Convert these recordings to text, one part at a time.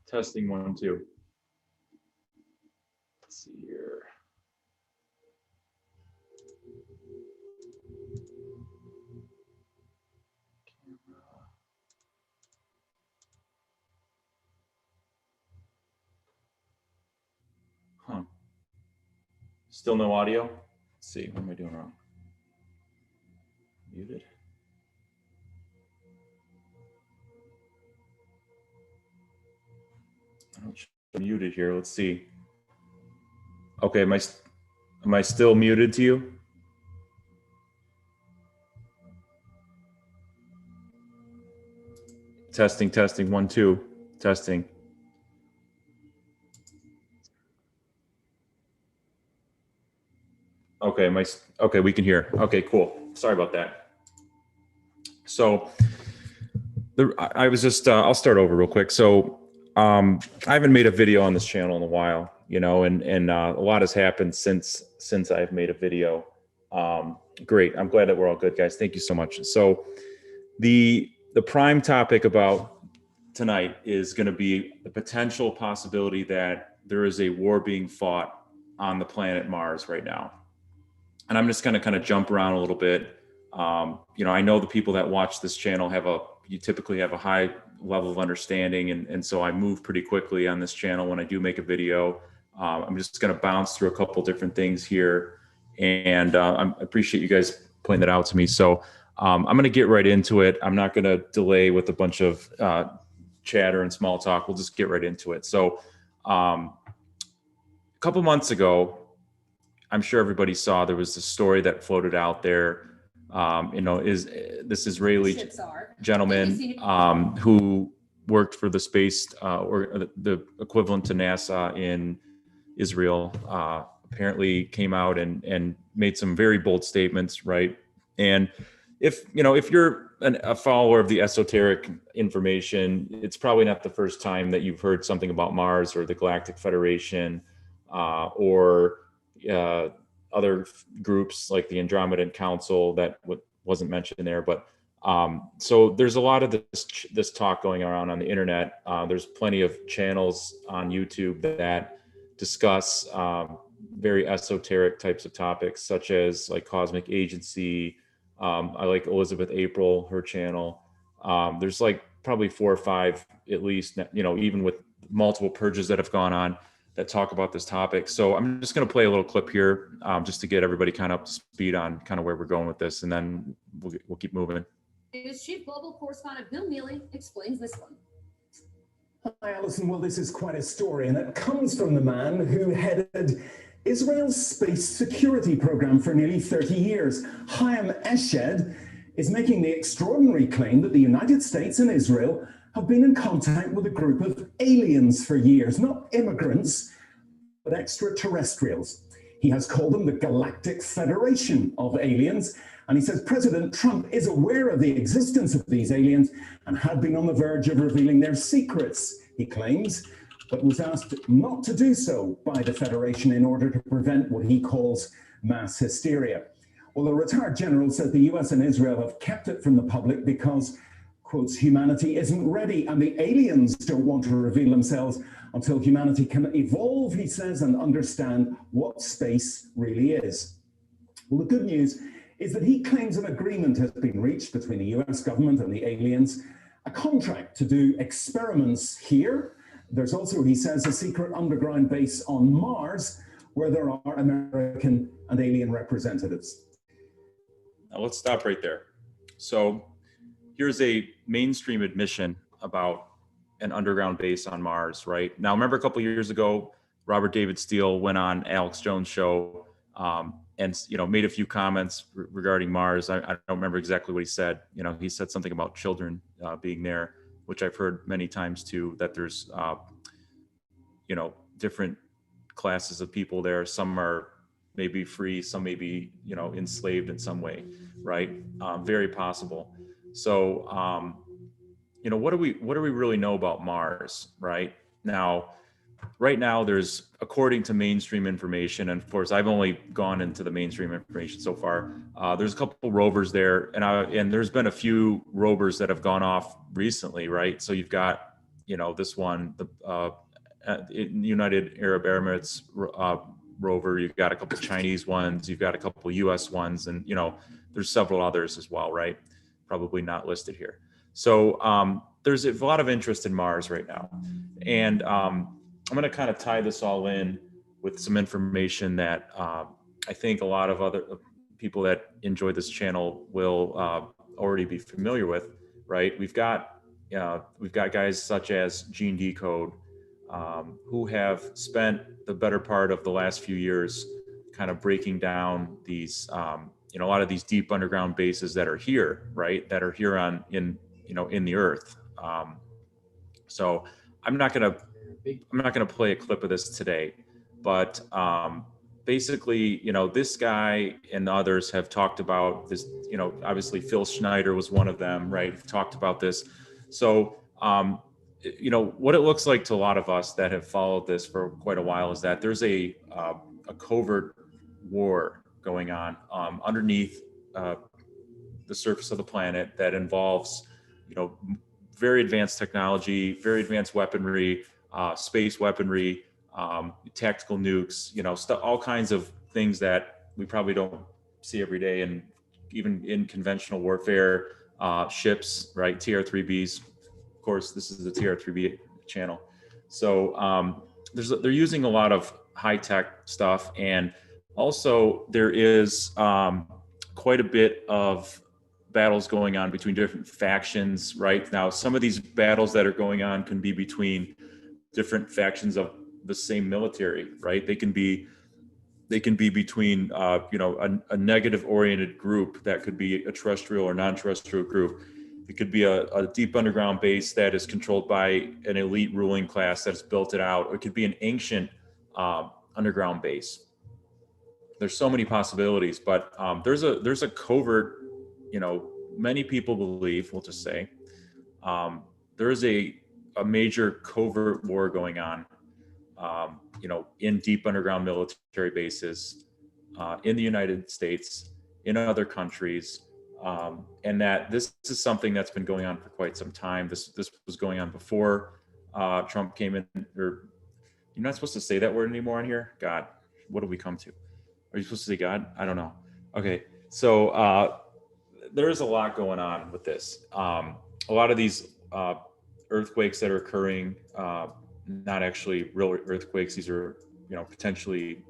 Testing 1, 2. Let's see here. Huh. Still no audio? Let's see, what am I doing wrong? Muted. I don't show muted here. Let's see. Okay, am I still muted to you? Testing, testing, 1, 2, testing. Okay, okay, we can hear. Okay, cool. Sorry about that. So I was just, I'll start over real quick. So I haven't made a video on this channel in a while, you know, and a lot has happened since I've made a video. Great. I'm glad that we're all good, guys. Thank you so much. So the prime topic about tonight is going to be the potential possibility that there is a war being fought on the planet Mars right now. And I'm just going to kind of jump around a little bit. You know, I know the people that watch this channel you typically have a high level of understanding. And so I move pretty quickly on this channel when I do make a video. I'm just going to bounce through a couple different things here. And I appreciate you guys pointing that out to me. So I'm going to get right into it. I'm not going to delay with a bunch of chatter and small talk. We'll just get right into it. So a couple months ago, I'm sure everybody saw there was this story that floated out there. You know, is this Israeli gentleman who worked for the space or the equivalent to NASA in Israel, apparently came out and made some very bold statements, right? And if you're a follower of the esoteric information, it's probably not the first time that you've heard something about Mars or the Galactic Federation or other groups like the Andromedan Council that wasn't mentioned there. But so there's a lot of this talk going around on the internet. There's plenty of channels on YouTube that discuss very esoteric types of topics, such as like cosmic agency. I like Elizabeth April, her channel. There's like probably 4 or 5 at least, you know, even with multiple purges that have gone on that talk about this topic. So I'm just going to play a little clip here just to get everybody kind of up to speed on kind of where we're going with this, and then we'll keep moving. News Chief Global Correspondent Bill Neely explains this one. Hi, Alison. Well, this is quite a story, and it comes from the man who headed Israel's space security program for nearly 30 years. Chaim Eshed is making the extraordinary claim that the United States and Israel have been in contact with a group of aliens for years, not immigrants, but extraterrestrials. He has called them the Galactic Federation of Aliens, and he says President Trump is aware of the existence of these aliens and had been on the verge of revealing their secrets, he claims, but was asked not to do so by the Federation in order to prevent what he calls mass hysteria. Well, the retired general said the US and Israel have kept it from the public because, quotes, humanity isn't ready and the aliens don't want to reveal themselves until humanity can evolve, he says, and understand what space really is. Well, the good news is that he claims an agreement has been reached between the US government and the aliens, a contract to do experiments here. There's also, he says, a secret underground base on Mars where there are American and alien representatives. Now let's stop right there. So here's a mainstream admission about an underground base on Mars, right? Now, remember a couple of years ago, Robert David Steele went on Alex Jones' show and, you know, made a few comments regarding Mars. I don't remember exactly what he said. You know, he said something about children being there, which I've heard many times too, that there's, you know, different classes of people there. Some are maybe free, some may be, you know, enslaved in some way, right? Very possible. So, you know, what do we really know about Mars, right? Now, right now there's, according to mainstream information, and of course I've only gone into the mainstream information so far, there's a couple rovers there, and there's been a few rovers that have gone off recently, right? So you've got, this one, the United Arab Emirates rover, you've got a couple Chinese ones, you've got a couple US ones, and there's several others as well, right? Probably not listed here. So there's a lot of interest in Mars right now, and I'm going to kind of tie this all in with some information that I think a lot of other people that enjoy this channel will already be familiar with, right? We've got guys such as Gene Decode who have spent the better part of the last few years kind of breaking down these, a lot of these deep underground bases that are here, right? That are here in the Earth. So I'm not going to play a clip of this today, but basically, this guy and others have talked about this. Obviously Phil Schneider was one of them, right? Talked about this. So what it looks like to a lot of us that have followed this for quite a while is that there's a covert war going on underneath the surface of the planet that involves, very advanced technology, very advanced weaponry, space weaponry, tactical nukes, all kinds of things that we probably don't see every day, and even in conventional warfare, ships, right? TR-3Bs. Of course, this is the TR-3B channel. So they're using a lot of high-tech stuff, and also there is quite a bit of battles going on between different factions right now. Some of these battles that are going on can be between different factions of the same military, right? They can be between a negative oriented group that could be a terrestrial or non-terrestrial group. It could be a deep underground base that is controlled by an elite ruling class that's built it out. Or it could be an ancient underground base. There's so many possibilities, but there's a covert, many people believe, we'll just say, there is a major covert war going on, in deep underground military bases in the United States, in other countries, and that this is something that's been going on for quite some time. This was going on before Trump came in. Or you're not supposed to say that word anymore on here. God, what have we come to? Are you supposed to say God? I don't know. Okay, so there's a lot going on with this. A lot of these earthquakes that are occurring, not actually real earthquakes. These are, potentially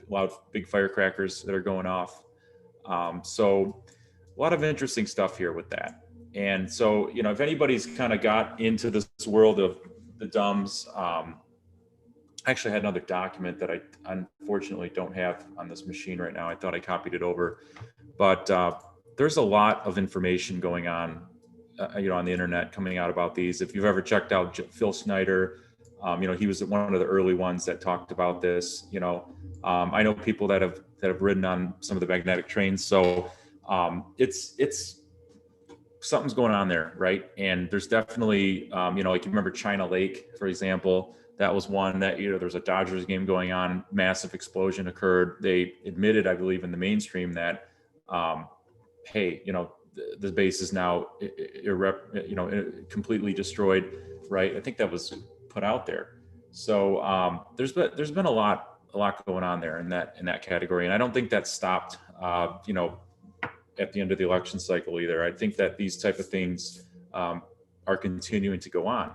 loud, big firecrackers that are going off. So a lot of interesting stuff here with that. And so, if anybody's kind of got into this world of the D.U.M.B.S, I actually had another document that I unfortunately don't have on this machine right now. I thought I copied it over, but there's a lot of information going on, on the internet coming out about these. If you've ever checked out Phil Schneider, he was one of the early ones that talked about this. I know people that have ridden on some of the magnetic trains. So it's something's going on there, right? And there's definitely, like you remember China Lake, for example. That was one that, there's a Dodgers game going on, massive explosion occurred. They admitted, I believe, in the mainstream that, hey, the base is now, completely destroyed, right? I think that was put out there. So there's been a lot going on there in that category, and I don't think that stopped, at the end of the election cycle either. I think that these type of things are continuing to go on.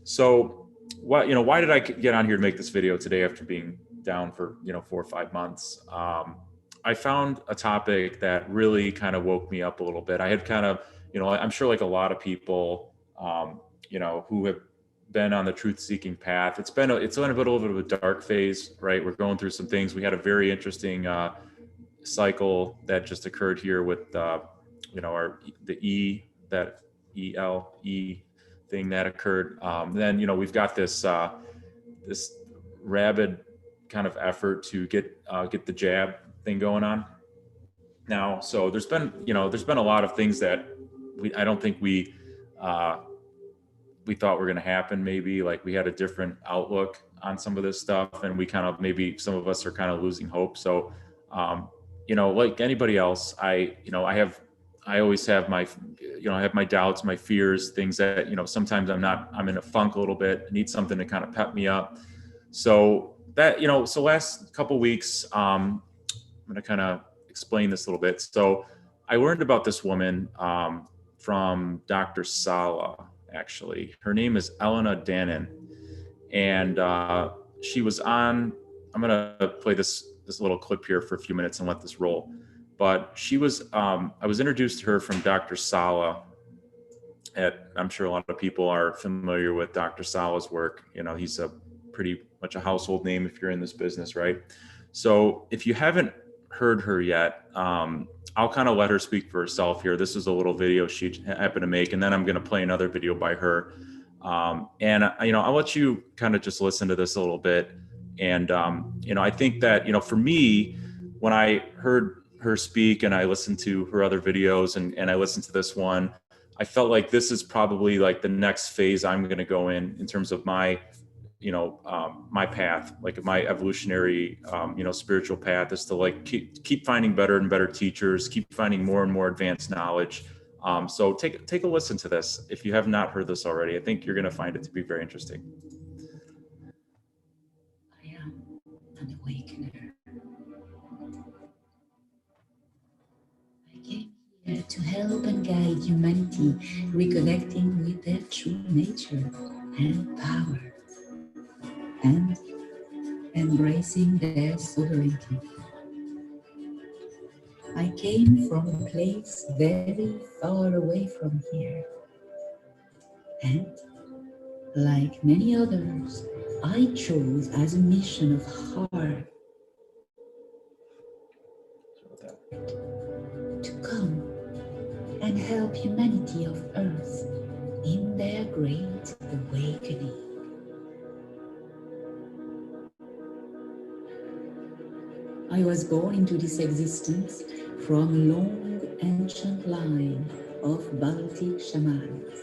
So why did I get on here to make this video today after being down for 4 or 5 months? I found a topic that really kind of woke me up a little bit. I had kind of, I'm sure like a lot of people, who have been on the truth-seeking path. It's been a little bit of a dark phase, right? We're going through some things. We had a very interesting cycle that just occurred here with, the ELE thing that occurred. Then, we've got this this rabid kind of effort to get the jab thing going on now. So there's been a lot of things that I don't think we we thought were going to happen. Maybe like we had a different outlook on some of this stuff, and we kind of, maybe some of us are kind of losing hope. So, you know, like anybody else, I always have my, you know, I have my doubts, my fears, things that, you know, sometimes I'm in a funk a little bit, need something to kind of pep me up. So that, you know, so last couple weeks, I'm going to kind of explain this a little bit. So I learned about this woman from Dr. Sala, actually. Her name is Elena Danaan. And she was on, I'm going to play this little clip here for a few minutes and let this roll. But she was, I was introduced to her from Dr. Sala. I'm sure a lot of people are familiar with Dr. Sala's work. You know, he's a pretty much a household name if you're in this business, right? So if you haven't heard her yet, I'll kind of let her speak for herself here. This is a little video she happened to make, and then I'm going to play another video by her. And you know, I'll let you kind of just listen to this a little bit. And you know, I think that, you know, for me, when I heard her speak and I listened to her other videos and I listened to this one, I felt like this is probably like the next phase I'm going to go in terms of my, you know, my path, like my evolutionary, you know, spiritual path, is to like keep finding better and better teachers, keep finding more and more advanced knowledge. So take a listen to this. If you have not heard this already, I think you're going to find it to be very interesting. I am an awakener. I came here to help and guide humanity, reconnecting with their true nature and power, and embracing their sovereignty. I came from a place very far away from here, and like many others, I chose as a mission of heart to come and help humanity of Earth in their great awakening. I was born into this existence from a long ancient line of Baltic shamans.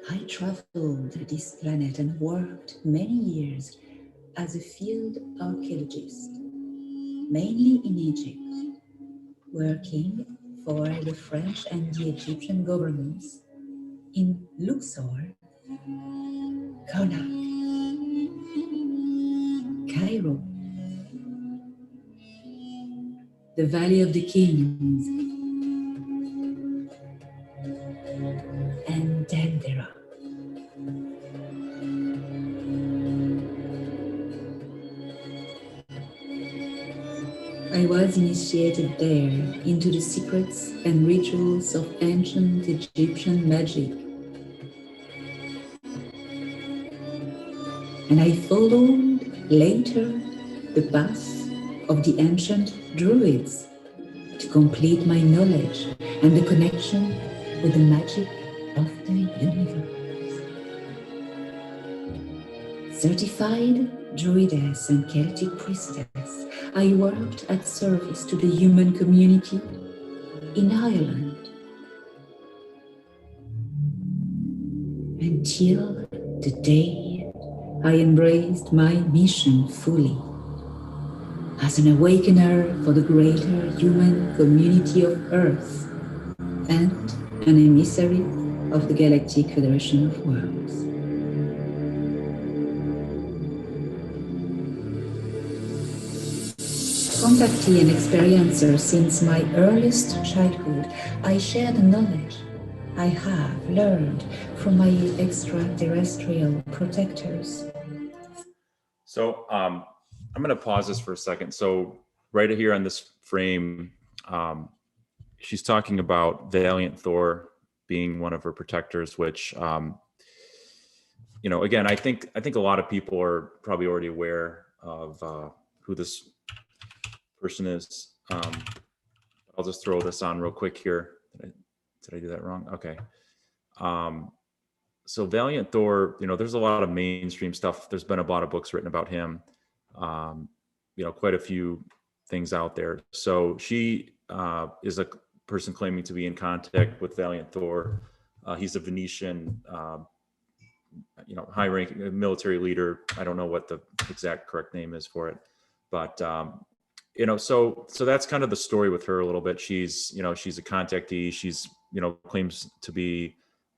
I traveled this planet and worked many years as a field archaeologist, mainly in Egypt, working for the French and the Egyptian governments in Luxor, Karnak, Cairo, the Valley of the Kings, and Dendera. I was initiated there into the secrets and rituals of ancient Egyptian magic. And I followed later the path of the ancient Druids to complete my knowledge and the connection with the magic of the universe. Certified Druidess and Celtic priestess, I worked at service to the human community in Ireland until the day I embraced my mission fully as an awakener for the greater human community of Earth and an emissary of the Galactic Federation of Worlds. Contactee and experiencer since my earliest childhood, I share the knowledge I have learned from my extraterrestrial protectors. So I'm going to pause this for a second. So right here on this frame, she's talking about Valiant Thor being one of her protectors, which, you know, again, I think a lot of people are probably already aware of who this person is. I'll just throw this on real quick here. Did I do that wrong? Okay. So Valiant Thor, you know, there's a lot of mainstream stuff. There's been a lot of books written about him. You know, quite a few things out there. So she is a person claiming to be in contact with Valiant Thor. He's a Venetian, high-ranking military leader. I don't know what the exact correct name is for it, but so that's kind of the story with her a little bit. She's a contactee. She's claims to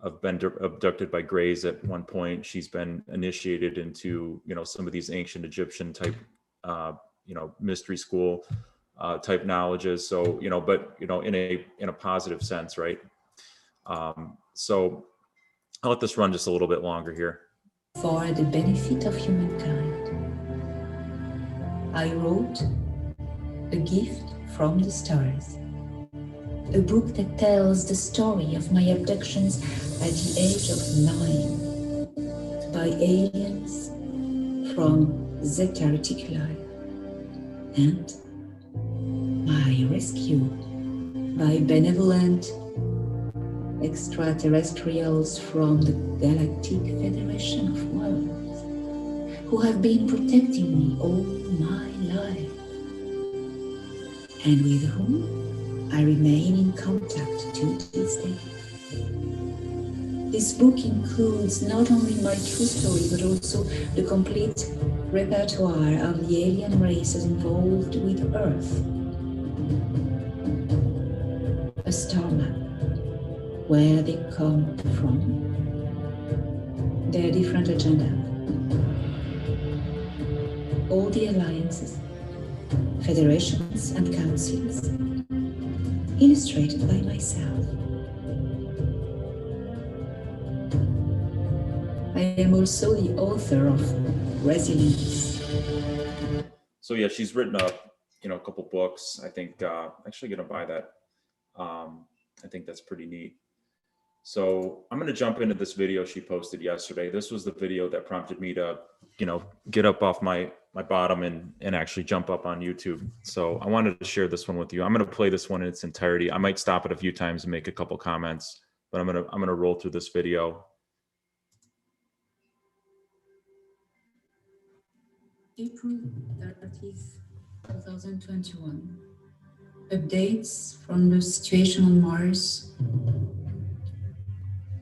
have been abducted by Greys at one point. She's been initiated into some of these ancient Egyptian type mystery school type knowledges. So but in a positive sense, right? So I'll let this run just a little bit longer here. For the benefit of humankind, I wrote A Gift from the Stars, a book that tells the story of my abductions at the age of 9 by aliens from Zeta Reticuli, and my rescue by benevolent extraterrestrials from the Galactic Federation of Worlds, who have been protecting me all my life, and with whom I remain in contact to this day. This book includes not only my true story, but also the complete repertoire of the alien races involved with Earth. A star map, where they come from, their different agenda, all the alliances, federations and councils, illustrated by myself. I am also the author of Resilience. So yeah, she's written a couple books. I think actually gonna buy that. I think that's pretty neat. So I'm going to jump into this video she posted yesterday. This was the video that prompted me to, get up off my bottom and actually jump up on YouTube. So I wanted to share this one with you. I'm going to play this one in its entirety. I might stop it a few times and make a couple comments, but I'm going to roll through this video. April 30th, 2021. Updates from the situation on Mars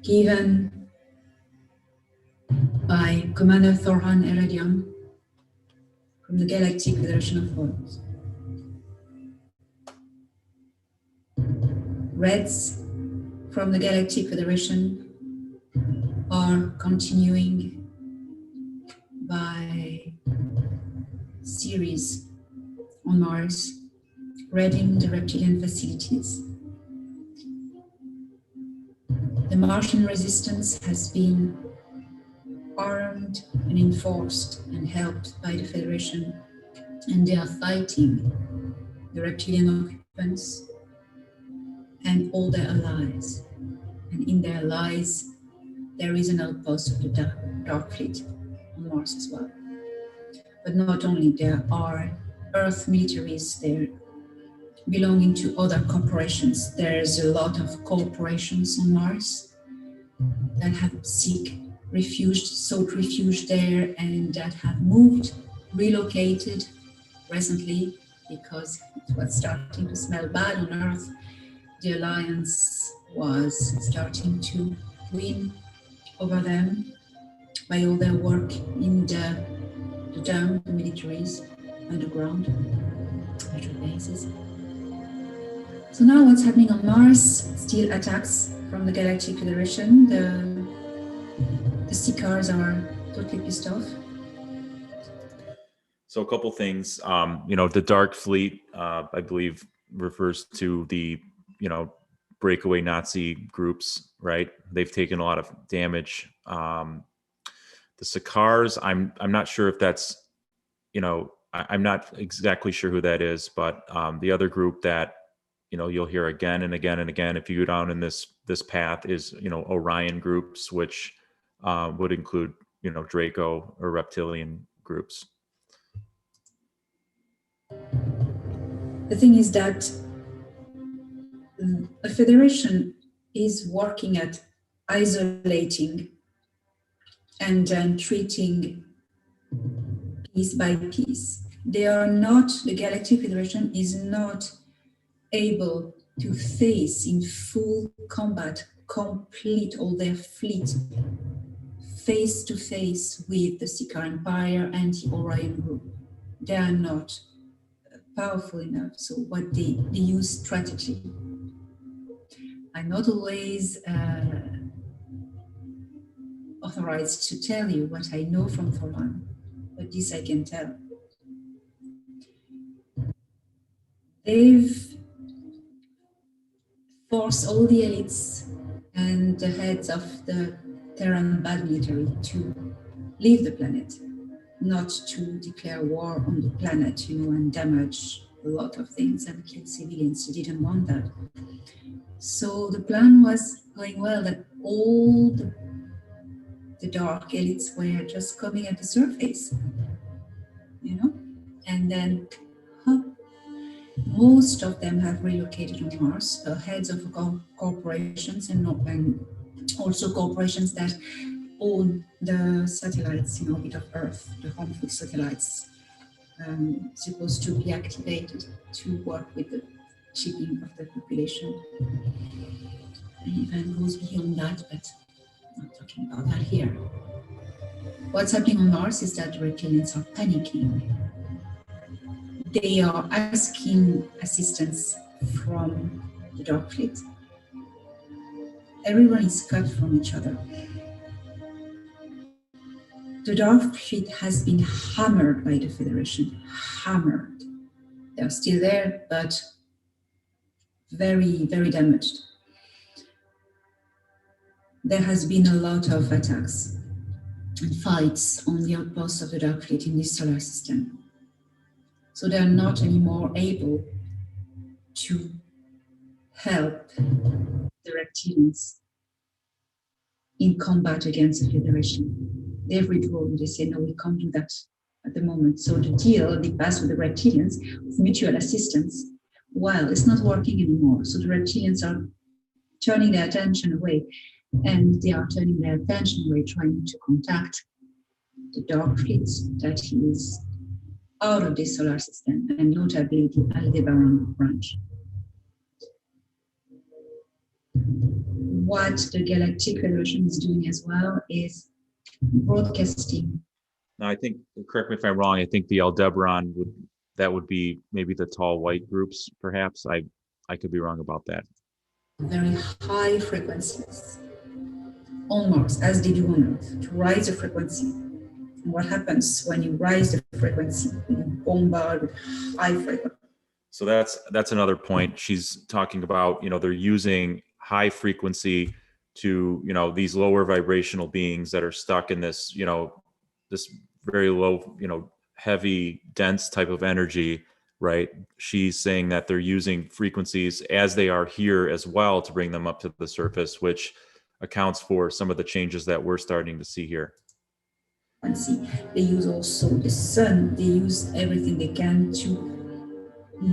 given by Commander Thorhan Eredian from the Galactic Federation of Worlds. Reds from the Galactic Federation are continuing by series on Mars, raiding the reptilian facilities. The Martian resistance has been armed and enforced and helped by the Federation, and they are fighting the reptilian occupants and all their allies. And in their allies, there is an outpost of the Dark Fleet on Mars as well. But not only, there are Earth militaries there belonging to other corporations. There's a lot of corporations on Mars that have sought refuge there, and that have moved, relocated recently because it was starting to smell bad on Earth. The Alliance was starting to win over them by all their work in the D.U.M.B, the militaries, underground, military bases. So now what's happening on Mars? Still attacks from the Galactic Federation. The Seekers are totally pissed off. So a couple things, the Dark Fleet, I believe refers to the, breakaway Nazi groups, right? They've taken a lot of damage. The Seekers, I'm not sure if that's, I'm not exactly sure who that is, but the other group that, you'll hear again and again and again if you go down in this path is, Orion groups, which would include, Draco or reptilian groups. The thing is that a federation is working at isolating and then treating piece by piece. The Galactic Federation is not able to face in full combat complete all their fleet face to face with the Sika Empire and the Orion group. They are not powerful enough. So what they use strategy. I'm not always authorized to tell you what I know from Thorlan, but this I can tell. They've forced all the elites and the heads of the Terran bad military to leave the planet, not to declare war on the planet, and damage a lot of things and kill civilians. They didn't want that. So the plan was going well, that all the dark elites were just coming at the surface, and then most of them have relocated on Mars, heads of corporations and also corporations that own the satellites in orbit of Earth, the harmful satellites, supposed to be activated to work with the chipping of the population. And even goes beyond that, but I'm not talking about that here. What's happening on Mars is that the reptilians are panicking. They are asking assistance from the Dark Fleet. Everyone is cut from each other. The Dark Fleet has been hammered by the Federation, hammered. They're still there, but very, very damaged. There has been a lot of attacks and fights on the outposts of the Dark Fleet in this solar system. So they are not anymore able to help the reptilians in combat against the Federation. They've withdrawn. They say, no, we can't do that at the moment. So the deal they passed with the reptilians of mutual assistance, well, it's not working anymore. So the reptilians are turning their attention away, and they are turning their attention away, trying to contact the Dark Fleet that is out of this solar system, and notably the Aldebaran branch. What the Galactic Federation is doing as well is broadcasting. Now, I think, correct me if I'm wrong, I think the Aldebaran would be maybe the tall white groups, perhaps. I could be wrong about that. Very high frequencies on Mars, as they do on Earth, to rise the frequency. And what happens when you rise the frequency? You bombard with high frequency. So that's another point. She's talking about, they're using high frequency to, these lower vibrational beings that are stuck in this, this very low, heavy, dense type of energy, right? She's saying that they're using frequencies as they are here as well to bring them up to the surface, which accounts for some of the changes that we're starting to see here. They use also the sun. They use everything they can to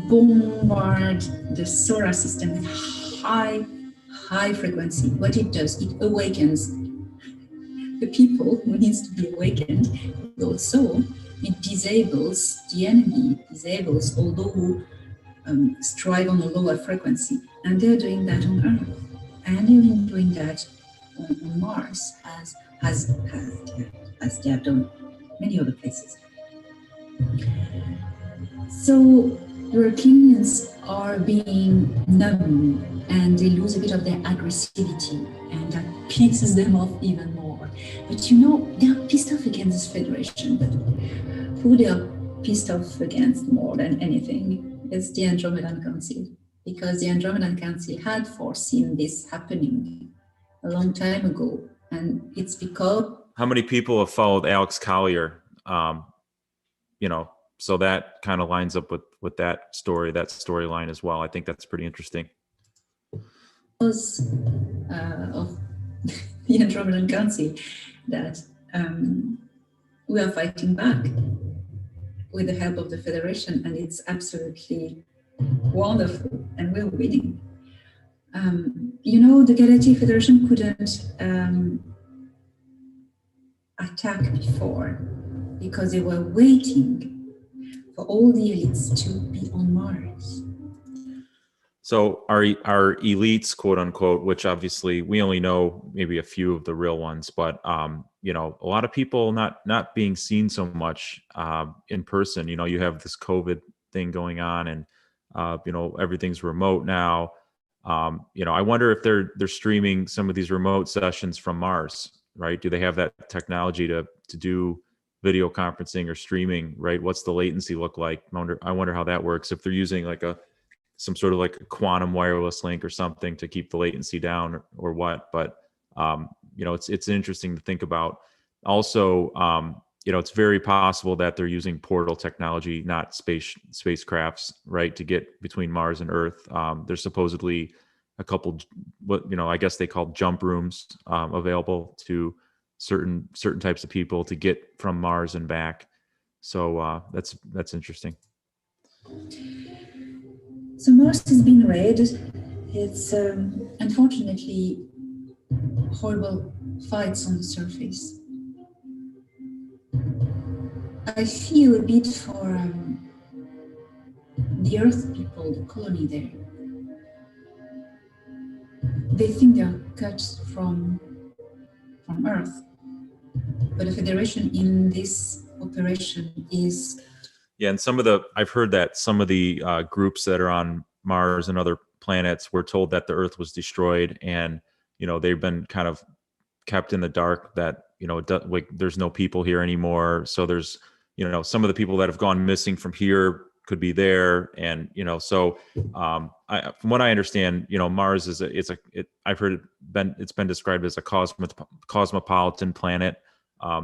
bombard the solar system with high frequency. What it does, it awakens the people who needs to be awakened. Also, it disables the enemy, it disables all those who strive on a lower frequency. And they're doing that on Earth. And they're doing that on Mars as they have done many other places. So the Reptilians are being numb and they lose a bit of their aggressivity, and that pisses them off even more. But they are pissed off against this Federation, but who they are pissed off against more than anything is the Andromedan Council, because the Andromedan Council had foreseen this happening a long time ago, and it's because... How many people have followed Alex Collier? So that kind of lines up with that storyline as well. I think that's pretty interesting. Because of the Andromedan Council that we are fighting back with the help of the Federation, and it's absolutely wonderful, and we're winning. The Galactic Federation couldn't attack before because they were waiting for all the elites to be on Mars. So our elites, quote unquote, which obviously we only know maybe a few of the real ones, but you know, a lot of people not being seen so much in person. You know, you have this COVID thing going on, and you know, everything's remote now. You know, I wonder if they're streaming some of these remote sessions from Mars, right? Do they have that technology to do video conferencing or streaming, right? What's the latency look like? I wonder how that works. If they're using like some sort of like a quantum wireless link or something to keep the latency down, or what. But you know, it's interesting to think about. Also, you know, it's very possible that they're using portal technology, not spacecrafts, right, to get between Mars and Earth. There's supposedly a couple, what, you know, I guess they call jump rooms available to certain types of people to get from Mars and back. So that's interesting. So Mars has been read. It's unfortunately horrible fights on the surface. I feel a bit for the Earth people, the colony there. They think they are cut from Earth, but the Federation in this operation is. Yeah, and I've heard that some of the groups that are on Mars and other planets were told that the Earth was destroyed, and you know, they've been kind of kept in the dark that, you know, like there's no people here anymore. So there's, you know, some of the people that have gone missing from here could be there, and you know, so from what I understand, you know, Mars is I've heard it's been described as a cosmopolitan planet.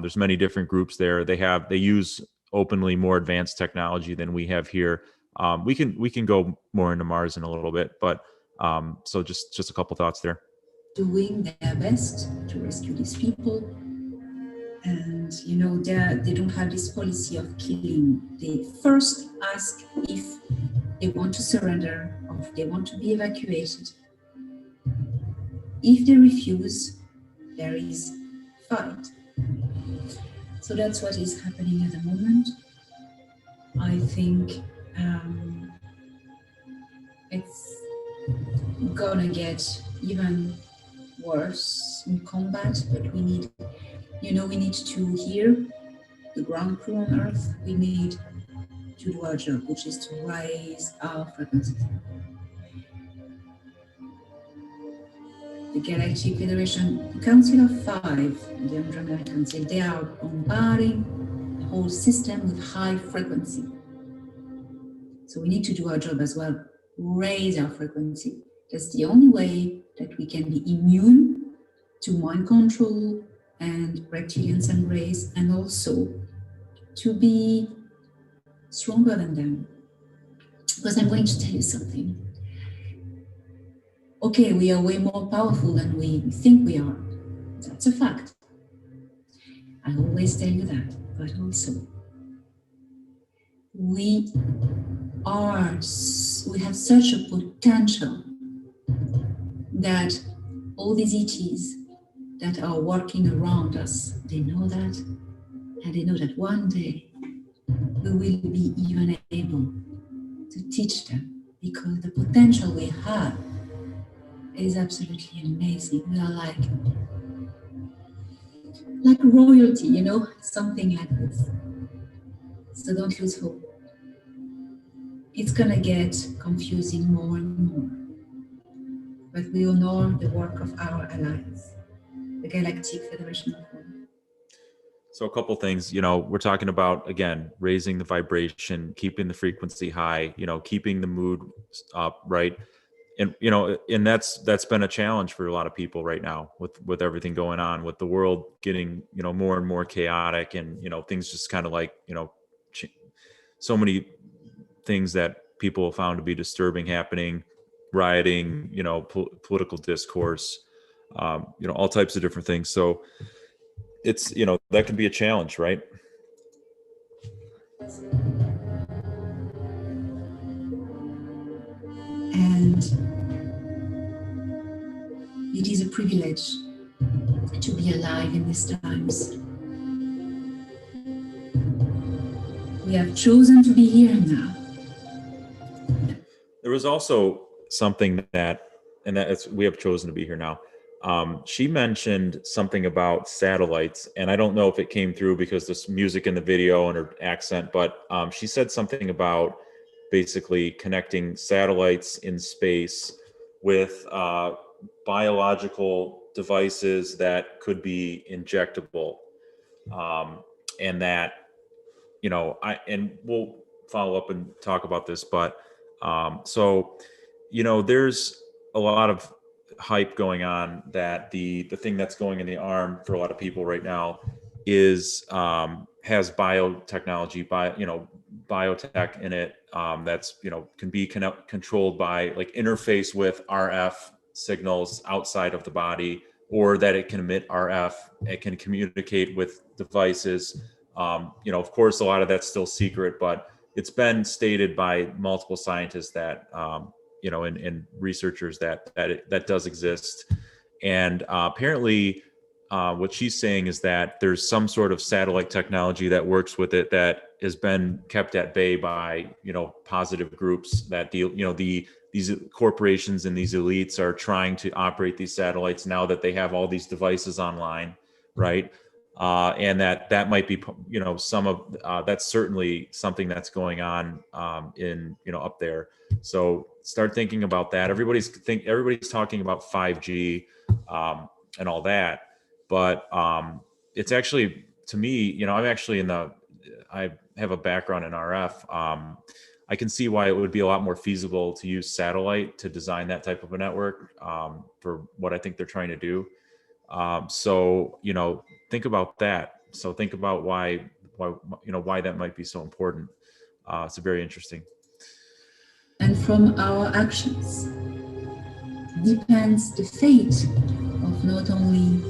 There's many different groups there. They use openly more advanced technology than we have here. We can go more into Mars in a little bit, but so just a couple thoughts there. Doing their best to rescue these people, and you know, they don't have this policy of killing. They first ask if they want to surrender or if they want to be evacuated. If they refuse, there is fight. So that's what is happening at the moment. I think it's gonna get even worse in combat, but we need to hear the ground crew on Earth. We need to do our job, which is to raise our frequency. The Galactic Federation, the Council of Five, the Andromeda Council, they are bombarding the whole system with high frequency. So we need to do our job as well, raise our frequency. That's the only way that we can be immune to mind control and reptilians and race, and also to be stronger than them. Because I'm going to tell you something. Okay, we are way more powerful than we think we are. That's a fact. I always tell you that, but also we have such a potential that all these ETs that are working around us, they know that, and they know that one day we will be even able to teach them, because the potential we have is absolutely amazing. We are like royalty, you know, something like this. So don't lose hope. It's gonna get confusing more and more, but we honor the work of our allies, the Galactic Federation of One. So a couple things, you know, we're talking about, again, raising the vibration, keeping the frequency high, you know, keeping the mood up, right? And, you know, and that's been a challenge for a lot of people right now with everything going on, with the world getting, you know, more and more chaotic, and, you know, things just kind of like, you know, so many things that people found to be disturbing happening, rioting, you know, political discourse, you know, all types of different things. So it's, you know, that can be a challenge, right? And it is a privilege to be alive in these times. We have chosen to be here now. There was also something that, and that's, we have chosen to be here now. She mentioned something about satellites, and I don't know if it came through because there's music in the video and her accent, but she said something about basically connecting satellites in space with biological devices that could be injectable, and that, you know, and we'll follow up and talk about this, but so, you know, there's a lot of hype going on that the thing that's going in the arm for a lot of people right now is has biotechnology, biotech in it, that's, you know, can be controlled by, like, interface with RF signals outside of the body, or that it can emit RF, it can communicate with devices. You know, of course, a lot of that's still secret, but it's been stated by multiple scientists that, you know, and researchers that does exist. And apparently, what she's saying is that there's some sort of satellite technology that works with it that has been kept at bay by, you know, positive groups that deal, you know, these corporations and these elites are trying to operate these satellites now that they have all these devices online, right? And that might be, you know, some of that's certainly something that's going on in, you know, up there. So start thinking about that. Everybody's talking about 5G and all that, but it's actually, to me, you know, I have a background in RF. I can see why it would be a lot more feasible to use satellite to design that type of a network for what I think they're trying to do. So, you know, think about that. So think about why, you know, why that might be so important. It's very interesting. And from our actions depends the fate of not only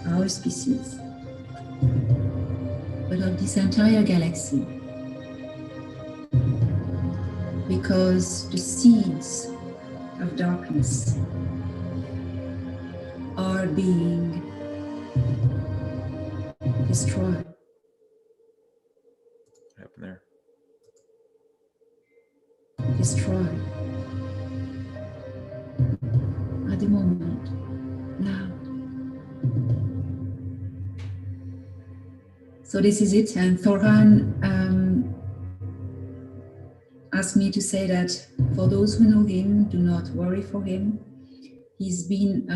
our species, but of this entire galaxy. Because the seeds of darkness are being destroyed. What happened there? Destroyed. At the moment, now. So this is it, and Thorhan asked me to say that for those who know him, do not worry for him. He's been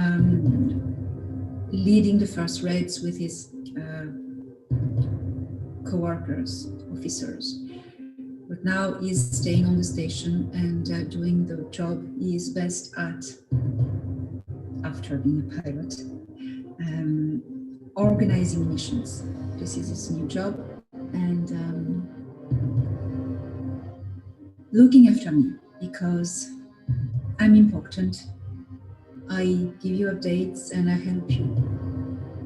leading the first raids with his co-workers, officers. But now he's staying on the station and doing the job he is best at after being a pilot, organizing missions. This is his new job, and looking after me, because I'm important. I give you updates and I help you.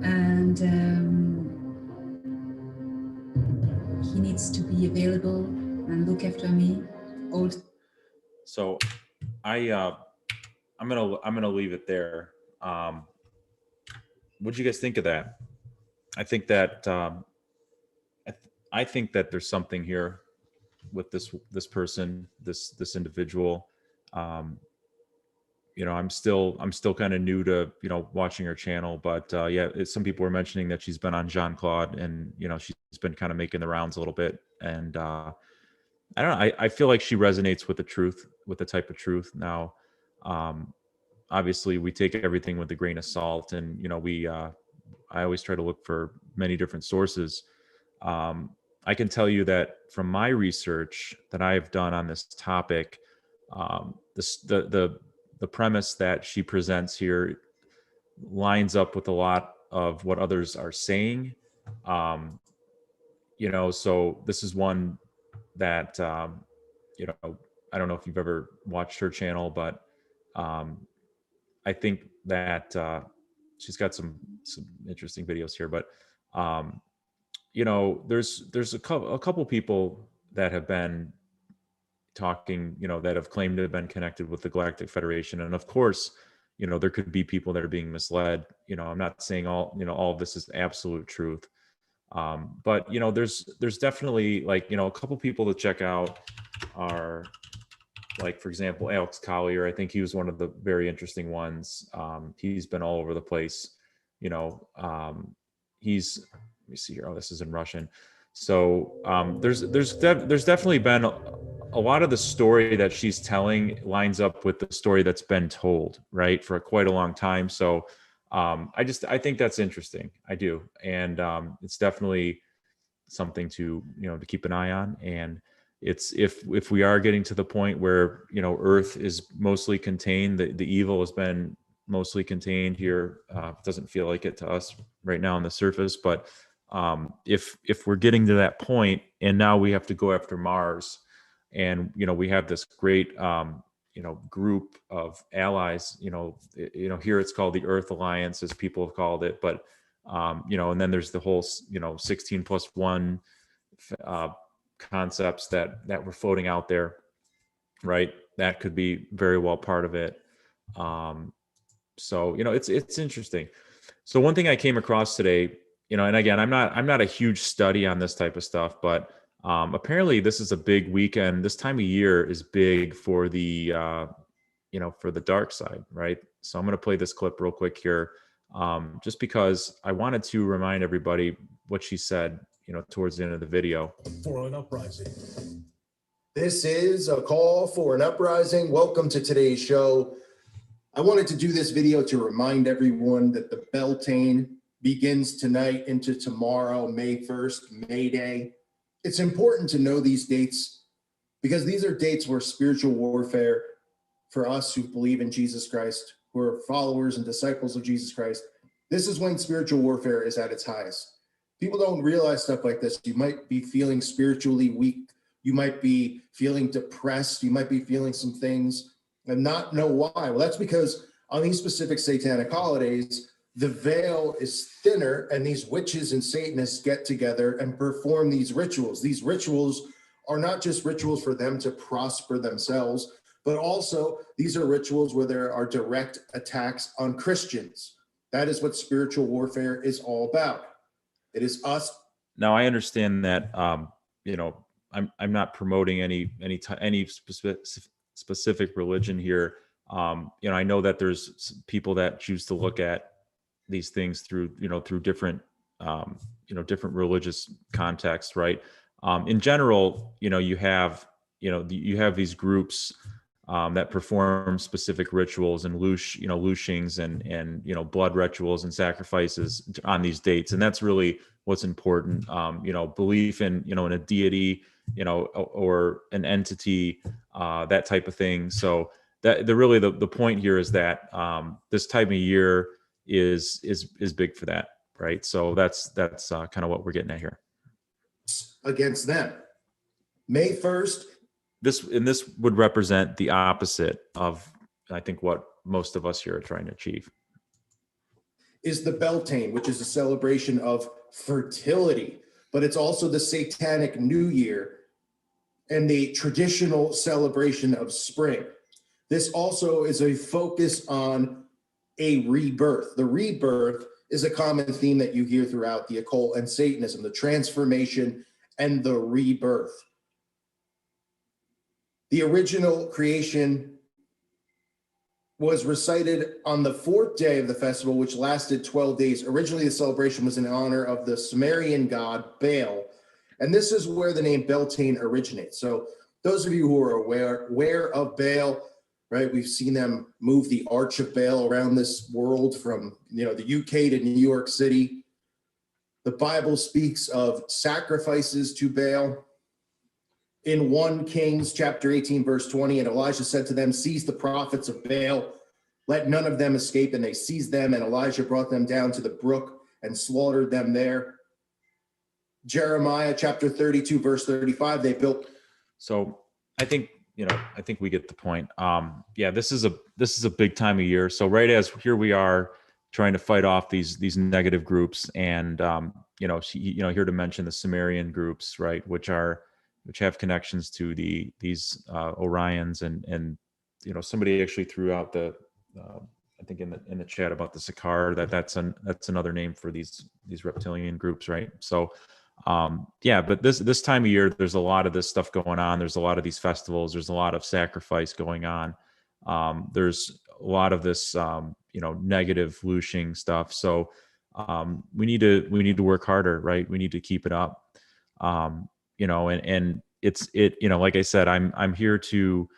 And he needs to be available and look after me. So I'm gonna leave it there. What'd you guys think of that? I think that I think that there's something here with this person, this individual. You know, I'm still kind of new to, you know, watching her channel, but yeah, some people were mentioning that she's been on Jean-Claude, and, you know, she's been kind of making the rounds a little bit, and I don't know, I feel like she resonates with the truth, with the type of truth. Now, obviously we take everything with a grain of salt, and, you know, I always try to look for many different sources. I can tell you that from my research that I've done on this topic, the premise that she presents here lines up with a lot of what others are saying. You know, so this is one that, you know, I don't know if you've ever watched her channel, but I think that she's got some interesting videos here, but you know, there's a couple people that have been talking, you know, that have claimed to have been connected with the Galactic Federation, and of course, you know, there could be people that are being misled. You know, I'm not saying all of this is absolute truth, but, you know, there's definitely, like, you know, a couple people to check out are like, for example, Alex Collier. I think he was one of the very interesting ones. He's been all over the place. You know, he's, let me see here. Oh, this is in Russian. So there's definitely been a lot of the story that she's telling lines up with the story that's been told, right, for quite a long time. So I think that's interesting. I do, and it's definitely something to, you know, to keep an eye on. And it's, if we are getting to the point where, you know, Earth is mostly contained, the evil has been mostly contained here. It doesn't feel like it to us right now on the surface, but if we're getting to that point, and now we have to go after Mars, and, you know, we have this great you know, group of allies, you know, here it's called the Earth Alliance, as people have called it, but you know, and then there's the whole, you know, 16+1 concepts that were floating out there, right? That could be very well part of it. So, you know, it's interesting. So one thing I came across today, you know, and again, I'm not a huge study on this type of stuff, but apparently this is a big weekend. This time of year is big for the you know, for the dark side, right? So I'm going to play this clip real quick here, just because I wanted to remind everybody what she said, you know, towards the end of the video. For an uprising. This is a call for an uprising. Welcome to today's show. I wanted to do this video to remind everyone that the Beltane begins tonight into tomorrow, May 1st, May Day. It's important to know these dates because these are dates where spiritual warfare, for us who believe in Jesus Christ, who are followers and disciples of Jesus Christ, this is when spiritual warfare is at its highest. People don't realize stuff like this. You might be feeling spiritually weak. You might be feeling depressed. You might be feeling some things and not know why. Well, that's because on these specific satanic holidays, the veil is thinner and these witches and Satanists get together and perform these rituals. These rituals are not just rituals for them to prosper themselves, but also these are rituals where there are direct attacks on Christians. That is what spiritual warfare is all about. It is us. Now I understand that, you know, I'm not promoting any specific religion here. You know, I know that there's people that choose to look at these things through, you know, through different, you know, different religious contexts, right? In general, you know, you have these groups that perform specific rituals and looshings and you know, blood rituals and sacrifices on these dates, and that's really what's important. You know, belief in, you know, in a deity, you know, or an entity, that type of thing. So that the point here is that this time of year is big for that, right? So that's kind of what we're getting at here. Against them. May 1st. This would represent the opposite of, I think, what most of us here are trying to achieve. Is the Beltane, which is a celebration of fertility, but it's also the Satanic New Year and the traditional celebration of spring. This also is a focus on a rebirth. The rebirth is a common theme that you hear throughout the occult and Satanism, the transformation and the rebirth. The original creation was recited on the 4th day of the festival, which lasted 12 days. Originally, the celebration was in honor of the Sumerian god Baal, and this is where the name Beltane originates. So those of you who are aware of Baal, right, we've seen them move the Arch of Baal around this world from, you know, the UK to New York City. The Bible speaks of sacrifices to Baal. In 1 Kings chapter 18, verse 20, and Elijah said to them, seize the prophets of Baal, let none of them escape. And they seized them, and Elijah brought them down to the brook and slaughtered them there. Jeremiah chapter 32, verse 35, they built. So I think, you know, I think we get the point. Yeah, this is a big time of year. So right as here we are trying to fight off these negative groups, and you know, here to mention the Sumerian groups, right, which have connections to these Orions, and you know, somebody actually threw out the I think in the chat about the Sakar, that's another name for these reptilian groups, right? So Yeah, but this time of year, there's a lot of this stuff going on. There's a lot of these festivals. There's a lot of sacrifice going on. There's a lot of this, negative looshing stuff. So we need to work harder, right? We need to keep it up. And like I said, I'm here to,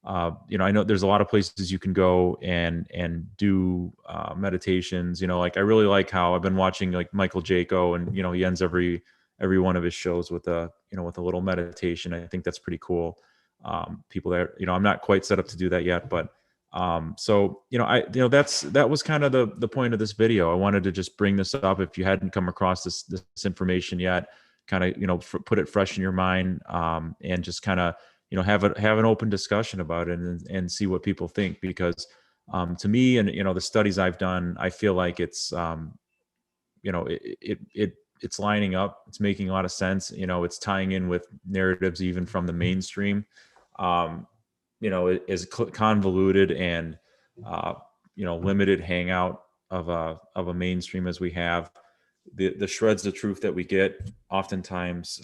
I know there's a lot of places you can go and do meditations. Like I really like how I've been watching like Michael Jaco, and he ends every one of his shows with a little meditation. I think that's pretty cool. People that I'm not quite set up to do that yet, but that was kind of the point of this video. I wanted to just bring this up if you hadn't come across this information yet, kind of put it fresh in your mind, and just kind of have an open discussion about it and see what people think, because to me, and the studies I've done, I feel like it's it's lining up. It's making a lot of sense. It's tying in with narratives even from the mainstream. As convoluted and limited hangout of a mainstream as we have, the shreds of truth that we get oftentimes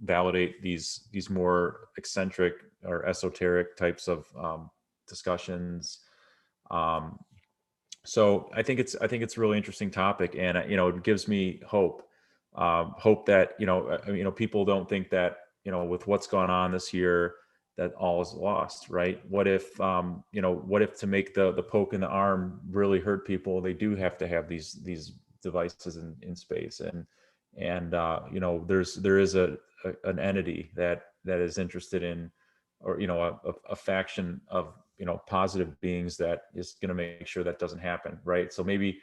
validate these more eccentric or esoteric types of discussions. So I think it's a really interesting topic, and it gives me hope. Hope that people don't think that with what's gone on this year that all is lost, right? What if to make the poke in the arm really hurt people, they do have to have these devices in space, and there is an entity that is interested in, or a faction of positive beings that is going to make sure that doesn't happen, right? So maybe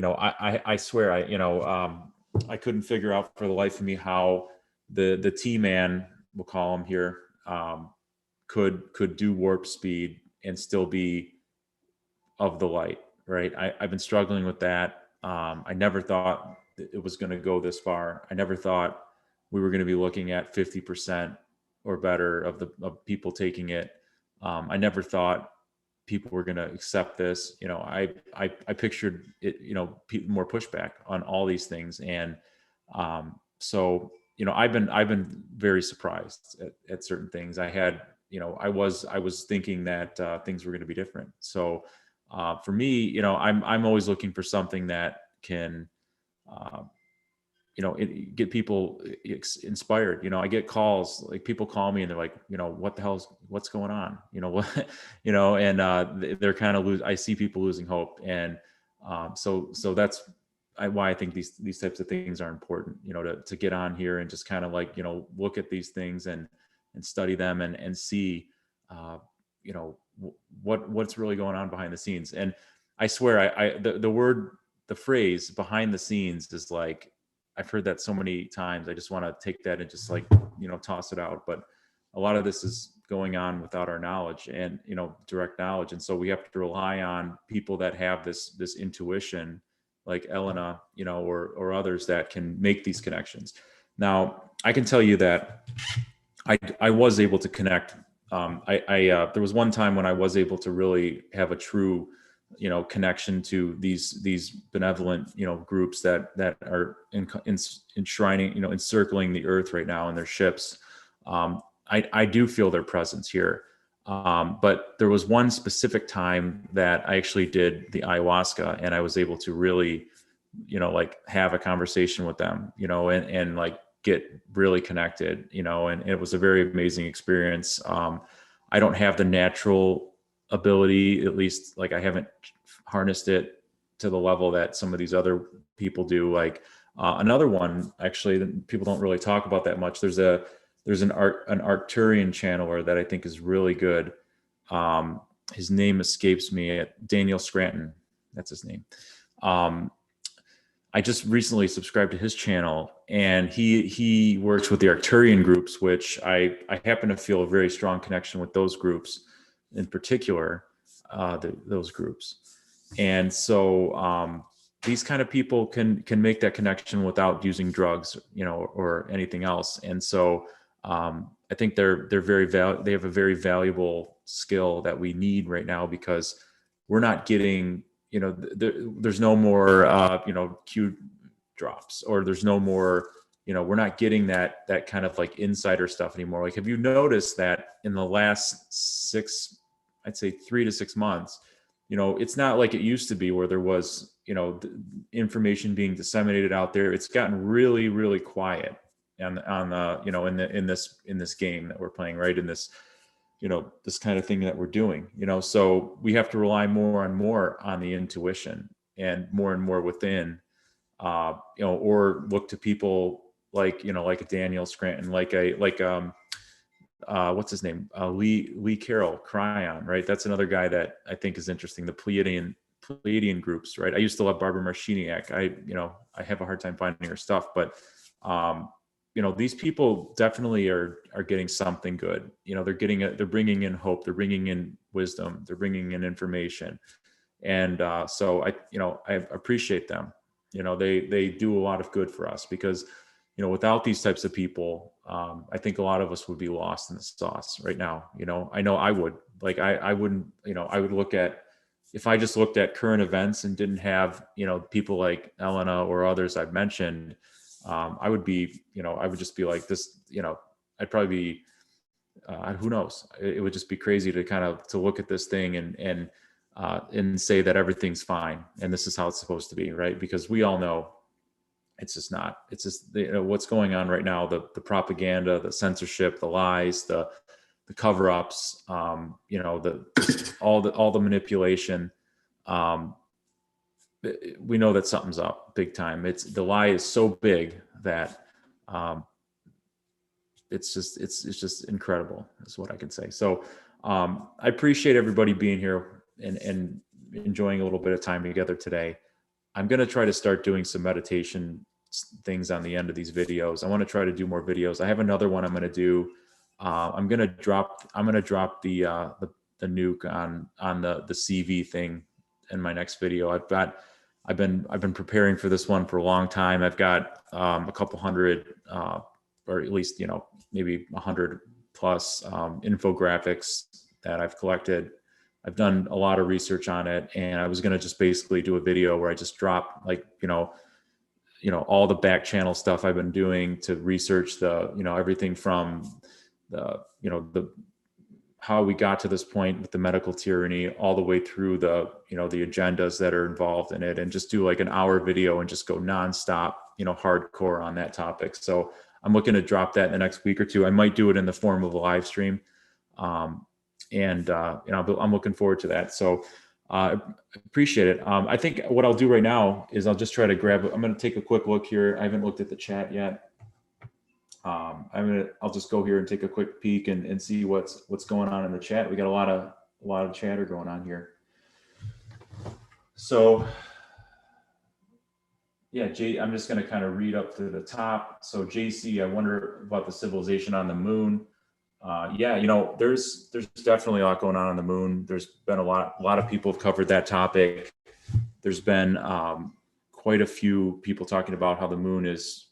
I swear I couldn't figure out for the life of me how the T-Man, we'll call him here, could do warp speed and still be of the light, right? I've been struggling with that. I never thought it was going to go this far. I never thought we were going to be looking at 50% or better of people taking it. I never thought people were going to accept this. I pictured it, more pushback on all these things. And so I've been very surprised at certain things. I had, I was thinking that things were going to be different. So for me, I'm always looking for something that can, get people inspired. I get calls, like people call me and they're like, what's going on? And they're kind of I see people losing hope. And so that's why I think these types of things are important, to get on here and just kind of like, look at these things and study them and see, what's really going on behind the scenes. And I swear, the phrase behind the scenes is like, I've heard that so many times. I just want to take that and just like, toss it out. But a lot of this is going on without our knowledge and, direct knowledge. And so we have to rely on people that have this intuition, like Elena, or others that can make these connections. Now, I can tell you that I was able to connect. There was one time when I was able to really have a true connection to these benevolent, groups that are enshrining, encircling the earth right now in their ships. I do feel their presence here. But there was one specific time that I actually did the ayahuasca, and I was able to really, like have a conversation with them, and like get really connected, and it was a very amazing experience. I don't have the natural ability, at least like I haven't harnessed it to the level that some of these other people do. Like another one actually that people don't really talk about that much. There's an Arcturian channeler that I think is really good. His name escapes me. Daniel Scranton, that's his name. I just recently subscribed to his channel, and he works with the Arcturian groups, which I happen to feel a very strong connection with those groups in particular, those groups. And so these kind of people can make that connection without using drugs, or anything else. And so I think they have a very valuable skill that we need right now, because we're not getting, there's no more, Q drops, or there's no more, we're not getting that kind of like insider stuff anymore. Like, have you noticed that in the last I'd say 3 to 6 months, it's not like it used to be where there was, information being disseminated out there. It's gotten really, really quiet on in this game that we're playing, right? In this, this kind of thing that we're doing, so we have to rely more and more on the intuition and more within, or look to people like a Daniel Scranton, like what's his name? Lee Carroll, Cryon, right? That's another guy that I think is interesting. The Pleiadian groups, right? I used to love Barbara Marciniak. I have a hard time finding her stuff, but these people definitely are getting something good. They're bringing in hope. They're bringing in wisdom. They're bringing in information. And so I appreciate them. They do a lot of good for us, because without these types of people, I think a lot of us would be lost in the sauce right now. I know I would. Like, I wouldn't, I would look at, if I just looked at current events and didn't have, people like Elena or others I've mentioned, I would be, I would just be like this, I'd probably be, who knows? It would just be crazy to look at this thing and say that everything's fine and this is how it's supposed to be, right? Because we all know it's just not. It's just what's going on right now, the propaganda, the censorship, the lies, the cover-ups, all the manipulation. We know that something's up big time. The lie is so big that it's just incredible, is what I can say. So I appreciate everybody being here and enjoying a little bit of time together today. I'm going to try to start doing some meditation things on the end of these videos. I want to try to do more videos. I have another one I'm going to do. I'm going to drop the nuke on the CV thing in my next video. I've been preparing for this one for a long time. I've got a couple hundred, or at least, maybe 100 plus infographics that I've collected. I've done a lot of research on it, and I was going to just basically do a video where I just drop all the back channel stuff I've been doing to research everything from how we got to this point with the medical tyranny, all the way through the agendas that are involved in it, and just do like an hour video and just go nonstop, hardcore on that topic. So I'm looking to drop that in the next week or two. I might do it in the form of a live stream. I'm looking forward to that. So I appreciate it. I think what I'll do right now is I'll just try to I'm going to take a quick look here. I haven't looked at the chat yet. I'll just go here and take a quick peek and see what's going on in the chat. We got a lot of chatter going on here. So yeah, I'm just going to kind of read up to the top. So JC, I wonder about the civilization on the moon. Yeah, there's definitely a lot going on the moon. There's been a lot of people have covered that topic. There's been quite a few people talking about how the moon is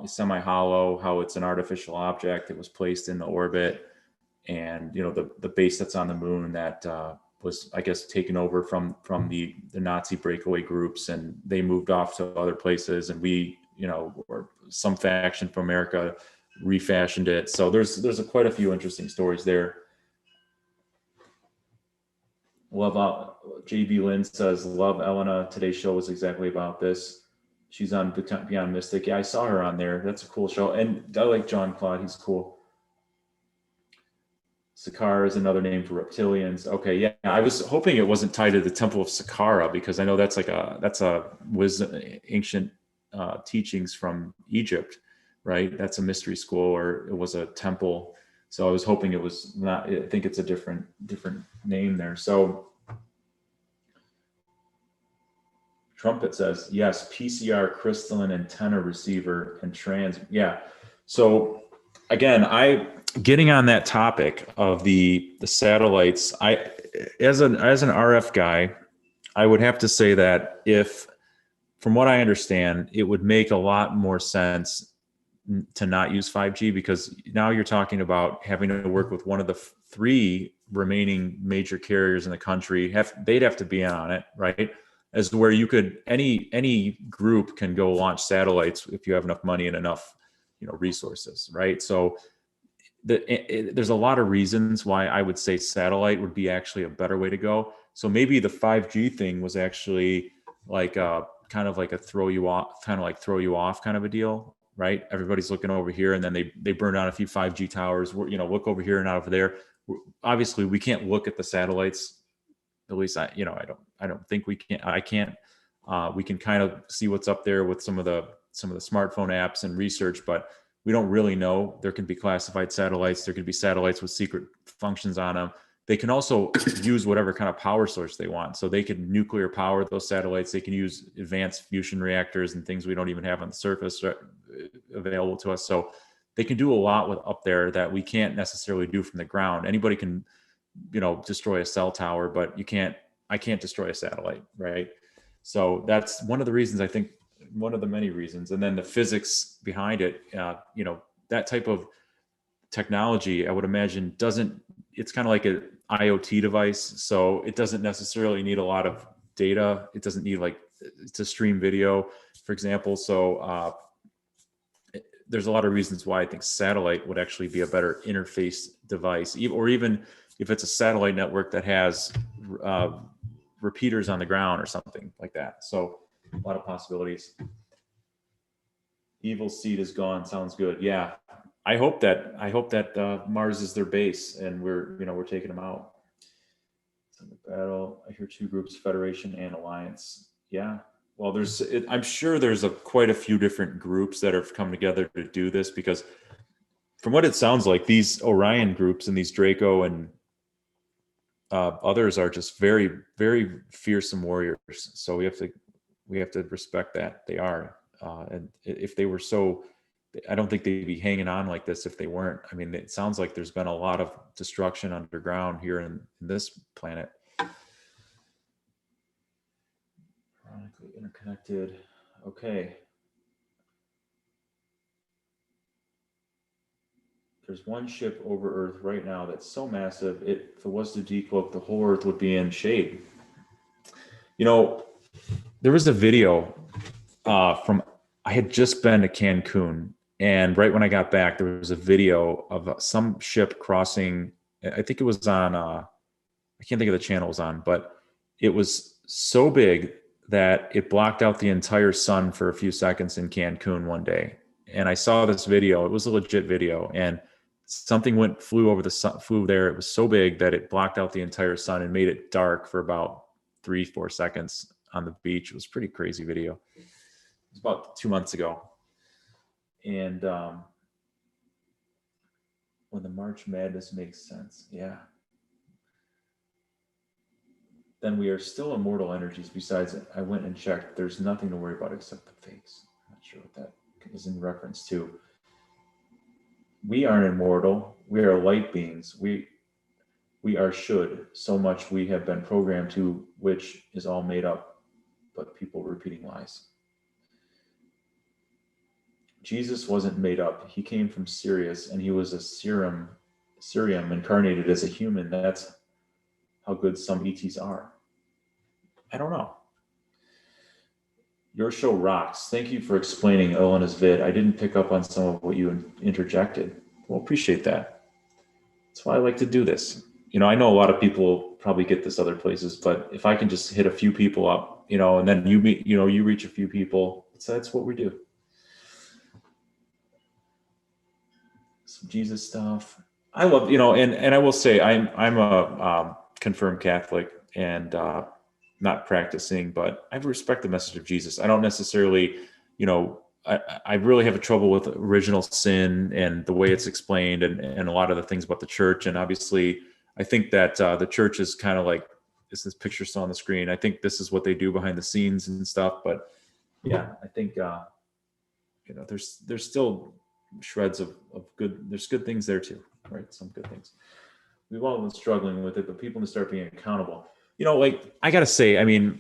semi-hollow, how it's an artificial object that was placed in the orbit, and the base that's on the moon that was, I guess, taken over from the Nazi breakaway groups, and they moved off to other places, and we, or some faction from America refashioned it. So there's quite a few interesting stories there. JB Lynn says, love Elena. Today's show was exactly about this. She's on Beyond Mystic. Yeah, I saw her on there. That's a cool show. And I like John Claude. He's cool. Saqqara is another name for reptilians. Okay, yeah. I was hoping it wasn't tied to the Temple of Saqqara, because I know that's a wisdom, ancient teachings from Egypt, right? That's a mystery school, or it was a temple. So I was hoping it was not. I think it's a different name there. So Trumpet says, yes, PCR crystalline antenna receiver and trans. Yeah. So again, getting on that topic of the satellites, as an RF guy, I would have to say that from what I understand, it would make a lot more sense to not use 5G, because now you're talking about having to work with one of the 3 remaining major carriers in the country. They'd have to be on it, right? as to where you could, any group can go launch satellites if you have enough money and enough, resources, right? So there's a lot of reasons why I would say satellite would be actually a better way to go. So maybe the 5G thing was actually like kind of like a throw you off kind of a deal, right? Everybody's looking over here, and then they burn down a few 5G towers. Look over here and out over there. Obviously, we can't look at the satellites. At least I don't think we can. I can't. We can kind of see what's up there with some of the smartphone apps and research, but we don't really know. There can be classified satellites. There could be satellites with secret functions on them. They can also use whatever kind of power source they want. So they can nuclear power those satellites. They can use advanced fusion reactors and things we don't even have on the surface available to us. So they can do a lot with up there that we can't necessarily do from the ground. Anybody can, destroy a cell tower, but I can't destroy a satellite, right? So that's one of the reasons, I think, one of the many reasons. And then the physics behind it, that type of technology, I would imagine it's kind of like an IoT device. So it doesn't necessarily need a lot of data. It doesn't need to stream video, for example. So there's a lot of reasons why I think satellite would actually be a better interface device, or even if it's a satellite network that has repeaters on the ground or something like that. So a lot of possibilities. Evil seed is gone. Sounds good. Yeah. I hope that Mars is their base and we're taking them out. So the battle, I hear two groups, Federation and Alliance. Yeah. Well, I'm sure there's quite a few different groups that have come together to do this, because from what it sounds like, these Orion groups and these Draco and others are just very, very fearsome warriors. So we have to respect that they are. And if they were so, I don't think they'd be hanging on like this if they weren't. I mean, it sounds like there's been a lot of destruction underground here in this planet. Chronically interconnected. Okay. There's one ship over Earth right now that's so massive, if it was to decloak, the whole Earth would be in shade. There was a video I had just been to Cancun, and right when I got back, there was a video of some ship crossing. I think it was on, I can't think of the channel it was on, but it was so big that it blocked out the entire sun for a few seconds in Cancun one day. And I saw this video. It was a legit video, and something flew over the sun, flew there. It was so big that it blocked out the entire sun and made it dark for about 3-4 seconds on the beach. It was a pretty crazy video. It was about 2 months ago. And when the March Madness makes sense, yeah. Then we are still immortal entities. Besides, I went and checked. There's nothing to worry about except the face. I'm not sure what that is in reference to. We aren't immortal. We are light beings. We are should. So much we have been programmed to, which is all made up, but people repeating lies. Jesus wasn't made up. He came from Sirius, and he was a Cerium incarnated as a human. That's how good some ETs are. I don't know. Your show rocks. Thank you for explaining Elena's vid. I didn't pick up on some of what you interjected. Well, appreciate that. That's why I like to do this. I know a lot of people probably get this other places, but if I can just hit a few people up, and then you reach a few people, that's what we do. Some Jesus stuff. I love, and I will say I'm a confirmed Catholic and not practicing, but I respect the message of Jesus. I don't necessarily, I really have a trouble with original sin and the way it's explained and a lot of the things about the church. And obviously, I think that the church is kind of like, this picture still on the screen. I think this is what they do behind the scenes and stuff. But yeah, I think, there's still shreds of good, there's good things there too, right? Some good things. We've all been struggling with it, but people need to start being accountable. I gotta say, I mean,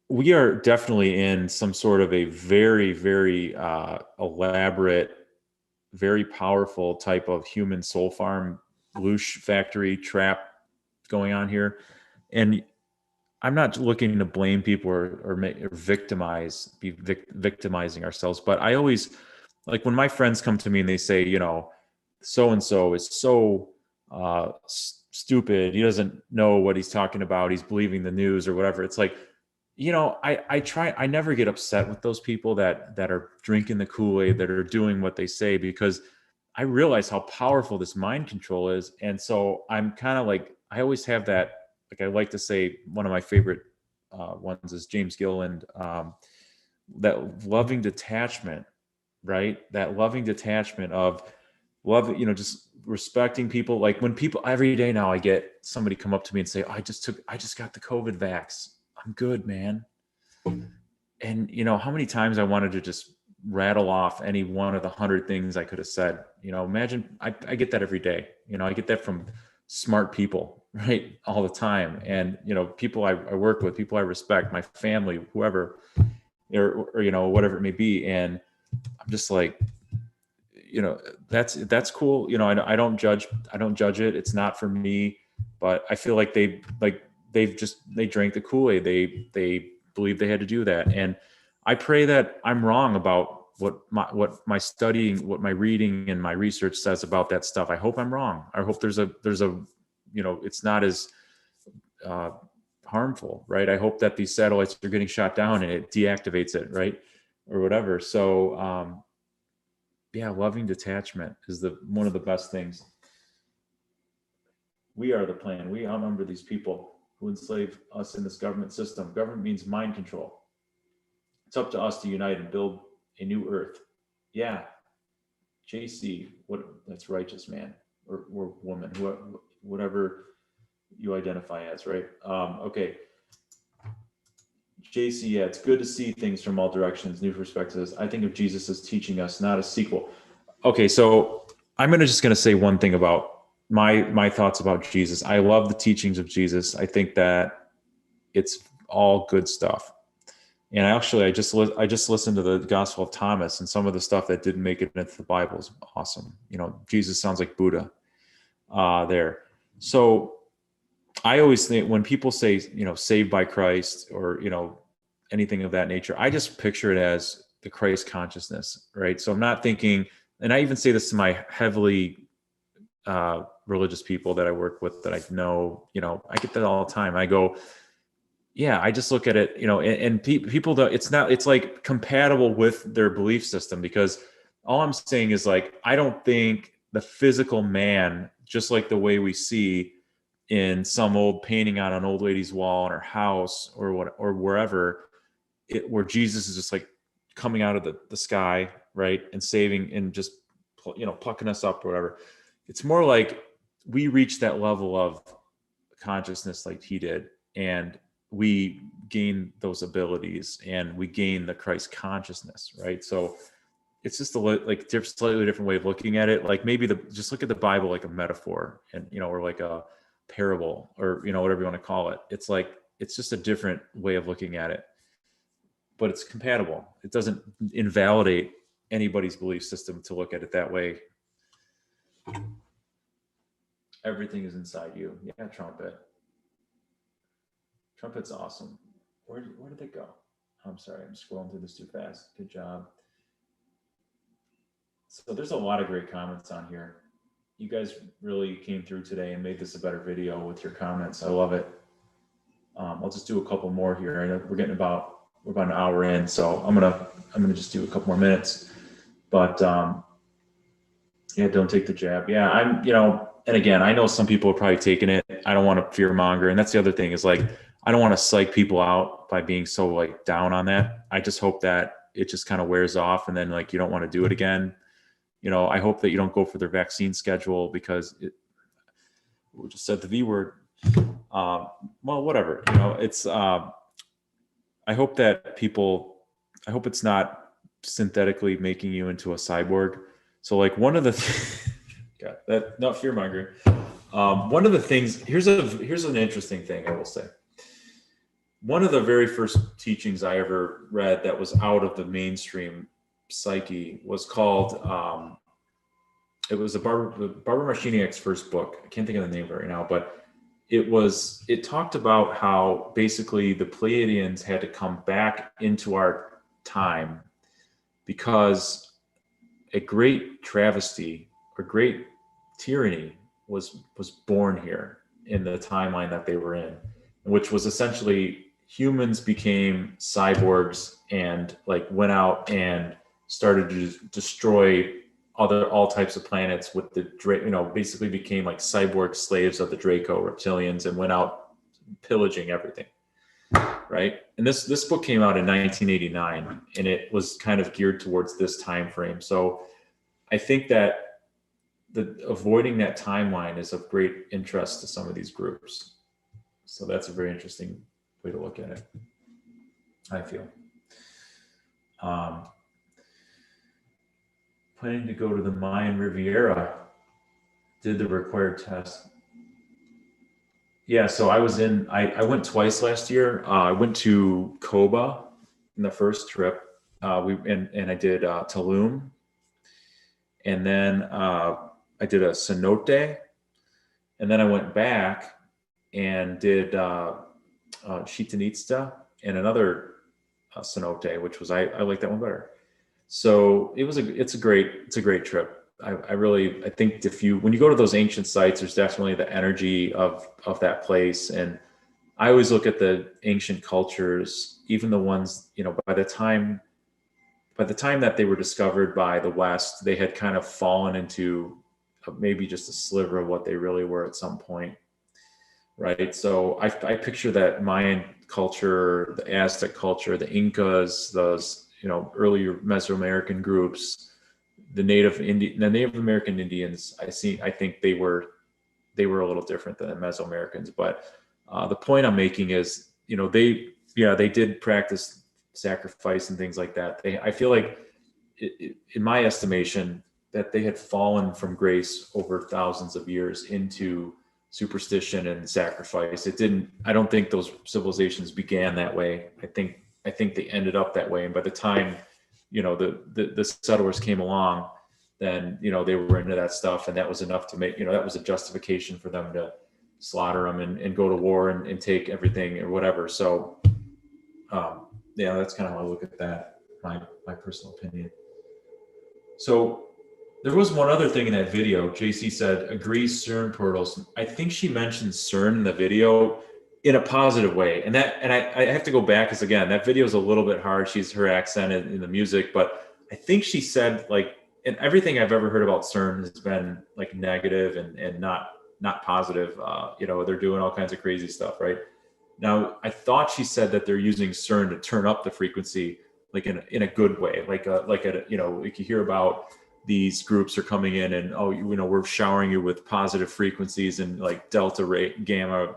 we are definitely in some sort of a very, very elaborate, very powerful type of human soul farm, loosh factory trap going on here. And I'm not looking to blame people or victimizing ourselves, but I always, like when my friends come to me and they say, you know, so and so is so stupid, he doesn't know what he's talking about, he's believing the news or whatever. It's like, you know, I never get upset with those people that are drinking the Kool-Aid, that are doing what they say, because I realize how powerful this mind control is. And so I'm kind of like, I always have that, like I like to say, one of my favorite ones is James Gilland, that loving detachment, right? That loving detachment of love, you know, just respecting people. Like when people, every day now I get somebody come up to me and say, I just got the COVID vax. I'm good, man. And you know, how many times I wanted to just rattle off any one of the 100 things I could have said. You know, imagine I get that every day. You know, I get that from smart people, right? All the time. And, you know, people I work with, people I respect, my family, whoever, or, you know, whatever it may be. And I'm just like, you know, that's cool. You know, I don't judge it. It's not for me, but I feel like they drank the Kool-Aid. They believed they had to do that. And I pray that I'm wrong about what my studying, what my reading and my research says about that stuff. I hope I'm wrong. I hope there's a, you know, it's not as harmful, right? I hope that these satellites are getting shot down and it deactivates it, right? Or whatever. So, yeah, loving detachment is one of the best things. We are the plan. We outnumber these people who enslave us in this government system. Government means mind control. It's up to us to unite and build a new earth. Yeah. JC, that's righteous, man, or woman, whatever you identify as, right? Okay. JC, yeah, it's good to see things from all directions, new perspectives. I think of Jesus as teaching us, not a sequel. Okay, so I'm just gonna say one thing about my thoughts about Jesus. I love the teachings of Jesus. I think that it's all good stuff. And I just listened to the Gospel of Thomas, and some of the stuff that didn't make it into the Bible is awesome. You know, Jesus sounds like Buddha there. So I always think when people say, you know, saved by Christ or, you know, anything of that nature, I just picture it as the Christ consciousness, right? So I'm not thinking, and I even say this to my heavily religious people that I work with that I know, you know, I get that all the time. I go, yeah, I just look at it, you know, and people don't, it's like compatible with their belief system, because all I'm saying is like, I don't think the physical man, just like the way we see in some old painting on an old lady's wall in her house or wherever, where Jesus is just like coming out of the sky, right, and saving and just, you know, plucking us up or whatever. It's more like we reach that level of consciousness like he did, and we gain those abilities and we gain the Christ consciousness, right? So it's just a slightly different way of looking at it. Like maybe just look at the Bible like a metaphor, and, you know, or like a parable, or, you know, whatever you want to call it. It's like, it's just a different way of looking at it, but it's compatible. It doesn't invalidate anybody's belief system to look at it that way. Everything is inside you. Yeah, trumpet. Trumpet's awesome. Where did they go? I'm sorry, I'm scrolling through this too fast. Good job. So there's a lot of great comments on here. You guys really came through today and made this a better video with your comments. I love it. I'll just do a couple more here. I know we're about an hour in, so I'm gonna just do a couple more minutes. But yeah, don't take the jab. Yeah, I'm, you know, and again, I know some people are probably taking it. I don't want to fear monger, and that's the other thing is like, I don't want to psych people out by being so like down on that. I just hope that it just kind of wears off, and then like you don't want to do it again. You know, I hope that you don't go for their vaccine schedule, because we just said the V word. Well, whatever, you know, it's, I hope that I hope it's not synthetically making you into a cyborg. So like one of the, God, that, not fear mongering. One of the things, here's an interesting thing I will say. One of the very first teachings I ever read that was out of the mainstream psyche was called, it was Barbara Marciniak's first book. I can't think of the name of it right now, but it talked about how basically the Pleiadians had to come back into our time because a great travesty or great tyranny was born here in the timeline that they were in, which was essentially humans became cyborgs and like went out and started to destroy all types of planets with the, basically became like cyborg slaves of the Draco reptilians and went out pillaging everything. Right. And this book came out in 1989 and it was kind of geared towards this time frame. So I think that avoiding that timeline is of great interest to some of these groups. So that's a very interesting way to look at it, I feel. Planning to go to the Mayan Riviera, did the required test. Yeah, so I went twice last year. I went to Koba in the first trip. And I did Tulum. And then I did a cenote. And then I went back and did Chichen Itza and another cenote, which was, I like that one better. So it's a great trip. I think when you go to those ancient sites, there's definitely the energy of that place. And I always look at the ancient cultures, even the ones, by the time that they were discovered by the West, they had kind of fallen into maybe just a sliver of what they really were at some point. Right. So I picture that Mayan culture, the Aztec culture, the Incas, those, earlier Mesoamerican groups, the Native American Indians. I think they were a little different than the Mesoamericans. But the point I'm making is, they did practice sacrifice and things like that. I feel like, in my estimation, that they had fallen from grace over thousands of years into superstition and sacrifice. I don't think those civilizations began that way. I think they ended up that way. And by the time, the settlers came along, then, they were into that stuff. And that was enough to make, that was a justification for them to slaughter them and go to war and take everything or whatever. So, that's kind of how I look at that, my personal opinion. So there was one other thing in that video. JC said, agrees CERN portals. I think she mentioned CERN in the video in a positive way. And I have to go back because, again, that video is a little bit hard. Her accent in the music, but I think she said, like, and everything I've ever heard about CERN has been like negative and not positive. They're doing all kinds of crazy stuff, right? Now, I thought she said that they're using CERN to turn up the frequency, like in a good way, like you hear about these groups are coming in and, we're showering you with positive frequencies and like delta rate, gamma,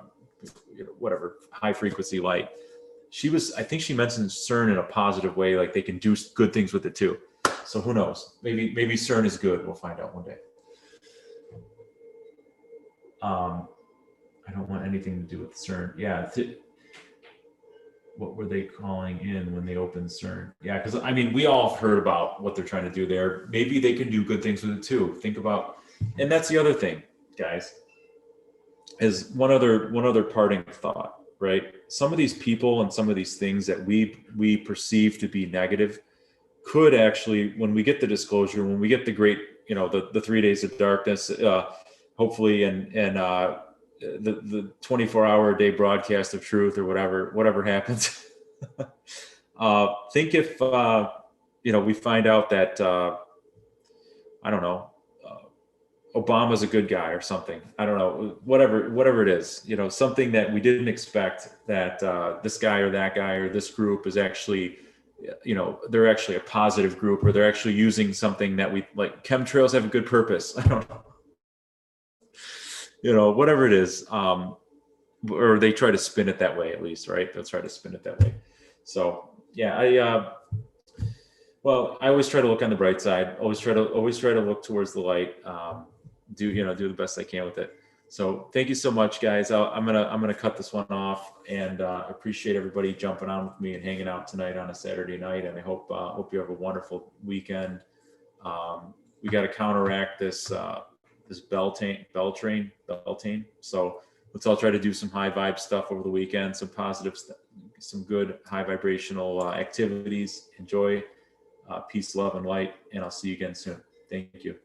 whatever, high frequency light. I think she mentioned CERN in a positive way, like they can do good things with it too. So who knows? Maybe CERN is good. We'll find out one day. I don't want anything to do with CERN. Yeah. What were they calling in when they opened CERN? Yeah, because we all have heard about what they're trying to do there. Maybe they can do good things with it too. Think about, and that's the other thing, guys, is one other parting thought, right? Some of these people and some of these things that we perceive to be negative could actually, when we get the disclosure, when we get the great, the 3 days of darkness, hopefully, and the 24-hour a day broadcast of truth or whatever happens. Think if we find out that I don't know, Obama's a good guy or something. I don't know, whatever it is, something that we didn't expect, that this guy or that guy or this group is actually, they're actually a positive group, or they're actually using something that we like. Chemtrails have a good purpose. I don't know. Whatever it is, or they try to spin it that way, at least, right? They'll try to spin it that way. So yeah, I always try to look on the bright side. Always try to look towards the light. Do the best I can with it. So thank you so much, guys. I'm gonna cut this one off, and appreciate everybody jumping on with me and hanging out tonight on a Saturday night. And I hope you have a wonderful weekend. We got to counteract this Beltane. So let's all try to do some high vibe stuff over the weekend, some positive stuff, some good high vibrational activities. Enjoy. Peace, love, and light. And I'll see you again soon. Thank you.